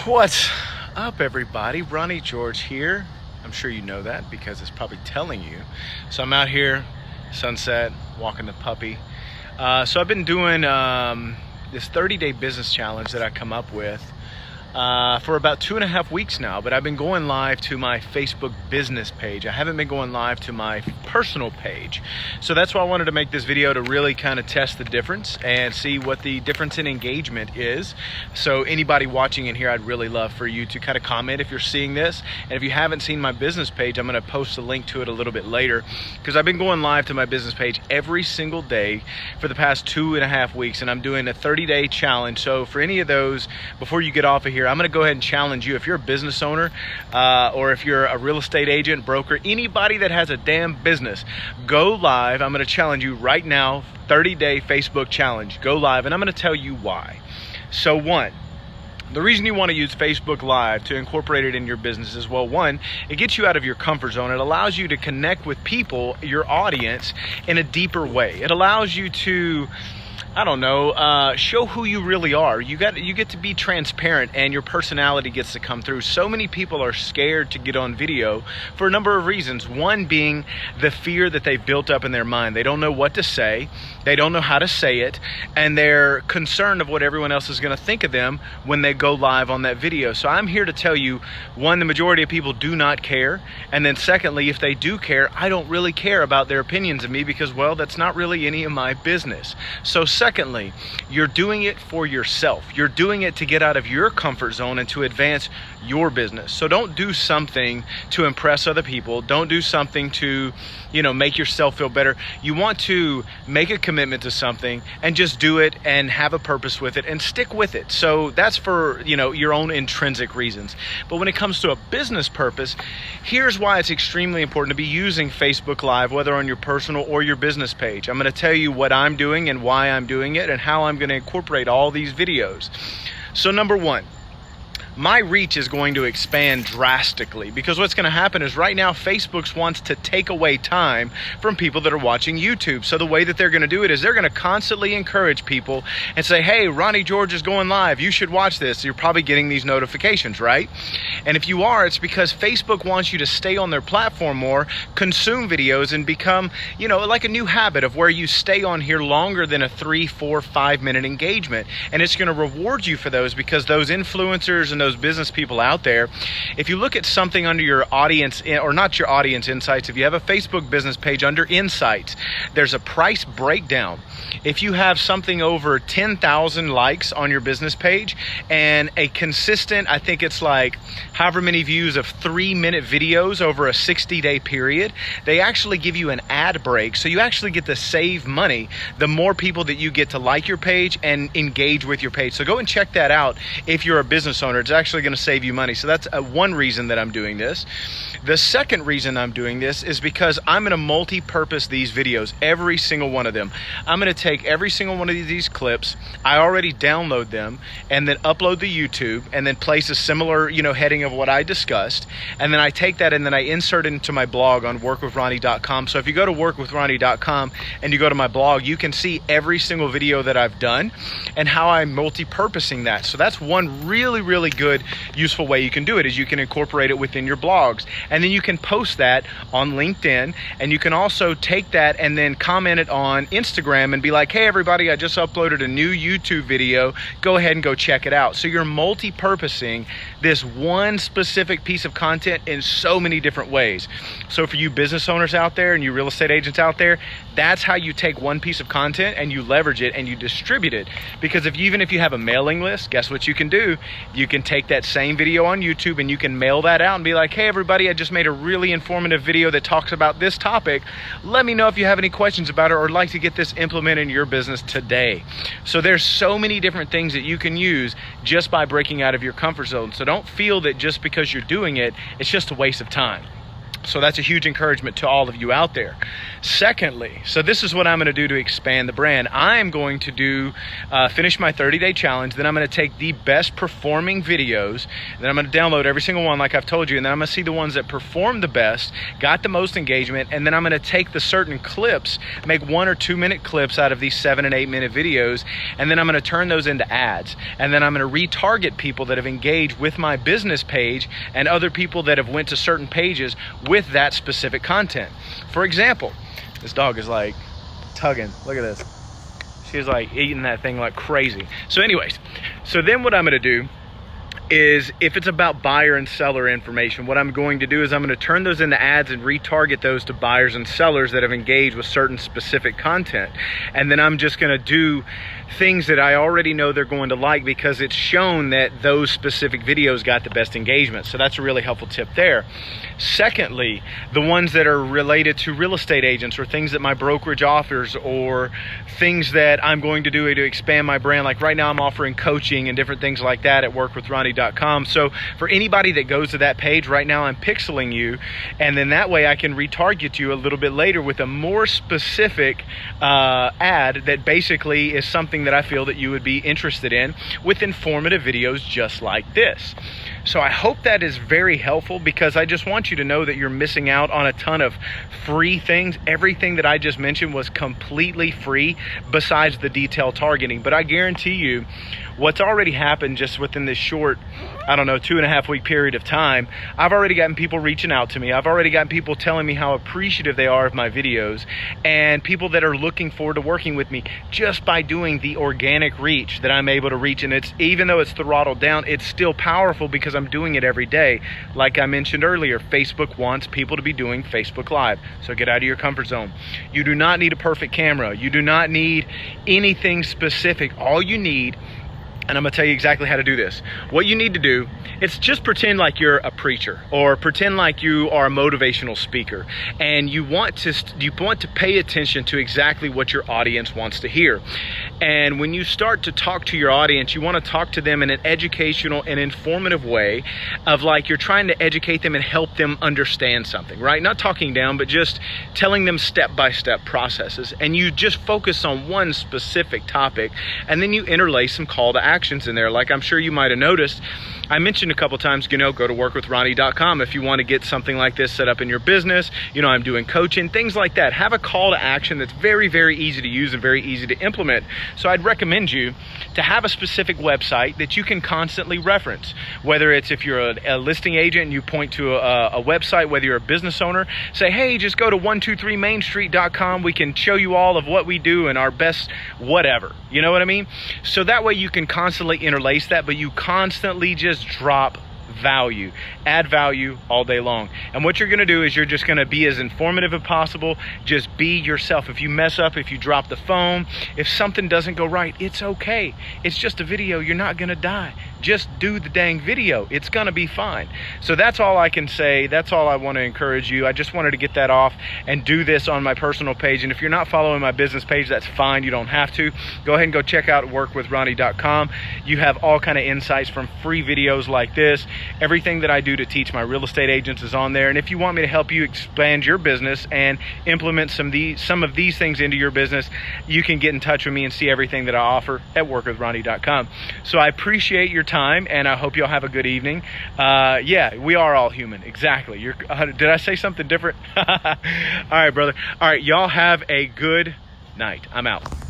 What's up, everybody? Ronnie George here. I'm sure you know that because it's probably telling you. So I'm out here, sunset, walking the puppy. So I've been doing this 30-day business challenge that I come up with for about 2.5 weeks now, but I've been going live to my Facebook business page. I haven't been going live to my personal page. So that's why I wanted to make this video, to really kind of test the difference and see what the difference in engagement is. So anybody watching in here, I'd really love for you to kind of comment if you're seeing this. And if you haven't seen my business page, I'm going to post a link to it a little bit later, because I've been going live to my business page every single day for the past 2.5 weeks, and I'm doing a 30-day challenge. So for any of those, before you get off of here, I'm going to go ahead and challenge you. If you're a business owner or if you're a real estate agent, broker, anybody that has a damn business, go live. I'm going to challenge you right now, 30-day Facebook challenge. Go live, and I'm going to tell you why. So one, the reason you want to use Facebook Live to incorporate it in your business is, well, one, it gets you out of your comfort zone. It allows you to connect with people, your audience, in a deeper way. It allows you to, I don't know, show who you really are. You get to be transparent, and your personality gets to come through. So many people are scared to get on video for a number of reasons. One being the fear that they've built up in their mind. They don't know what to say. They don't know how to say it, and they're concerned of what everyone else is going to think of them when they go live on that video. So I'm here to tell you, one, the majority of people do not care, and then secondly, if they do care, I don't really care about their opinions of me, because, well, that's not really any of my business. So secondly, you're doing it for yourself. You're doing it to get out of your comfort zone and to advance your business. So don't do something to impress other people. Don't do something to, make yourself feel better. You want to make a commitment to something and just do it and have a purpose with it and stick with it. So that's for, your own intrinsic reasons. But when it comes to a business purpose, here's why it's extremely important to be using Facebook Live, whether on your personal or your business page. I'm going to tell you what I'm doing and why I'm doing it and how I'm going to incorporate all these videos. So number one, my reach is going to expand drastically, because what's going to happen is right now Facebook wants to take away time from people that are watching YouTube. So the way that they're going to do it is they're going to constantly encourage people and say, hey, Ronnie George is going live. You should watch this. You're probably getting these notifications, right? And if you are, it's because Facebook wants you to stay on their platform more, consume videos, and become, like a new habit of where you stay on here longer than a 3, 4, 5 minute engagement. And it's going to reward you for those, because those influencers and those business people out there, if you look at something under your audience, or not your audience insights, if you have a Facebook business page under insights, there's a price breakdown. If you have something over 10,000 likes on your business page and a consistent, I think it's like however many views of 3-minute videos over a 60-day period, they actually give you an ad break. So you actually get to save money the more people that you get to like your page and engage with your page. So go and check that out if you're a business owner. It's actually going to save you money. So that's one reason that I'm doing this. The second reason I'm doing this is because I'm going to multi-purpose these videos, every single one of them. I'm going to take every single one of these clips, I already download them, and then upload the YouTube, and then place a similar, heading of what I discussed. And then I take that and then I insert it into my blog on workwithronnie.com. So if you go to workwithronnie.com and you go to my blog, you can see every single video that I've done and how I'm multi-purposing that. So that's one really, really good, useful way you can do it, is you can incorporate it within your blogs. And then you can post that on LinkedIn, and you can also take that and then comment it on Instagram and be like, hey everybody, I just uploaded a new YouTube video. Go ahead and go check it out. So you're multi-purposing this one specific piece of content in so many different ways. So for you business owners out there and you real estate agents out there, that's how you take one piece of content and you leverage it and you distribute it. Because even if you have a mailing list, guess what you can do? You can take that same video on YouTube and you can mail that out and be like, hey everybody, I just made a really informative video that talks about this topic. Let me know if you have any questions about it or like to get this implemented in your business today. So there's so many different things that you can use just by breaking out of your comfort zone. So don't feel that just because you're doing it, it's just a waste of time. So that's a huge encouragement to all of you out there. Secondly, so this is what I'm going to do to expand the brand. I'm going to do finish my 30-day challenge. Then I'm going to take the best performing videos. Then I'm going to download every single one like I've told you. And then I'm going to see the ones that perform the best, got the most engagement. And then I'm going to take the certain clips, make 1 or 2 minute clips out of these 7 and 8 minute videos. And then I'm going to turn those into ads. And then I'm going to retarget people that have engaged with my business page and other people that have went to certain pages with that specific content. For example, this dog is like tugging. Look at this. She's like eating that thing like crazy. So anyways, so then what I'm going to do is, if it's about buyer and seller information, what I'm going to do is I'm going to turn those into ads and retarget those to buyers and sellers that have engaged with certain specific content. And then I'm just going to do things that I already know they're going to like because it's shown that those specific videos got the best engagement. So that's a really helpful tip there. Secondly, the ones that are related to real estate agents or things that my brokerage offers or things that I'm going to do to expand my brand. Like right now I'm offering coaching and different things like that at workwithronnie.com. So for anybody that goes to that page right now, I'm pixeling you, and then that way I can retarget you a little bit later with a more specific ad that basically is something that I feel that you would be interested in, with informative videos just like this. So I hope that is very helpful, because I just want you to know that you're missing out on a ton of free things. Everything that I just mentioned was completely free besides the detailed targeting. But I guarantee you, what's already happened just within this short, I don't know, 2.5 week period of time, I've already gotten people reaching out to me. I've already gotten people telling me how appreciative they are of my videos, and people that are looking forward to working with me just by doing the organic reach that I'm able to reach. And it's, even though it's throttled down, it's still powerful because I'm doing it every day. Like I mentioned earlier, Facebook wants people to be doing Facebook Live. So get out of your comfort zone. You do not need a perfect camera. You do not need anything specific. All you need, and I'm gonna tell you exactly how to do this. What you need to do, it's just pretend like you're a preacher, or pretend like you are a motivational speaker, and you want to pay attention to exactly what your audience wants to hear. And when you start to talk to your audience, you want to talk to them in an educational and informative way, of like you're trying to educate them and help them understand something, right? Not talking down, but just telling them step-by-step processes. And you just focus on one specific topic, and then you interlace some call to actions in there. Like I'm sure you might have noticed, I mentioned a couple times, go to workwithronnie.com if you want to get something like this set up in your business. I'm doing coaching, things like that. Have a call to action that's very, very easy to use and very easy to implement. So I'd recommend you to have a specific website that you can constantly reference. Whether it's, if you're a listing agent and you point to a website, whether you're a business owner, say, hey, just go to 123mainstreet.com. We can show you all of what we do and our best whatever. You know what I mean? So that way you can constantly interlace that, but you constantly just drop value, add value all day long. And what you're going to do is you're just going to be as informative as possible. Just be yourself. If you mess up, if you drop the phone, if something doesn't go right, it's okay. It's just a video. You're not going to die. Just do the dang video. It's going to be fine. So that's all I can say. That's all I want to encourage you. I just wanted to get that off and do this on my personal page. And if you're not following my business page, that's fine. You don't have to. Go ahead and go check out workwithronnie.com. You have all kind of insights from free videos like this. Everything that I do to teach my real estate agents is on there. And if you want me to help you expand your business and implement some of these things into your business, you can get in touch with me and see everything that I offer at workwithronnie.com. So I appreciate your time, and I hope you'll have a good evening. Yeah, we are all human. Exactly. Did I say something different? All right, brother. All right, y'all have a good night. I'm out.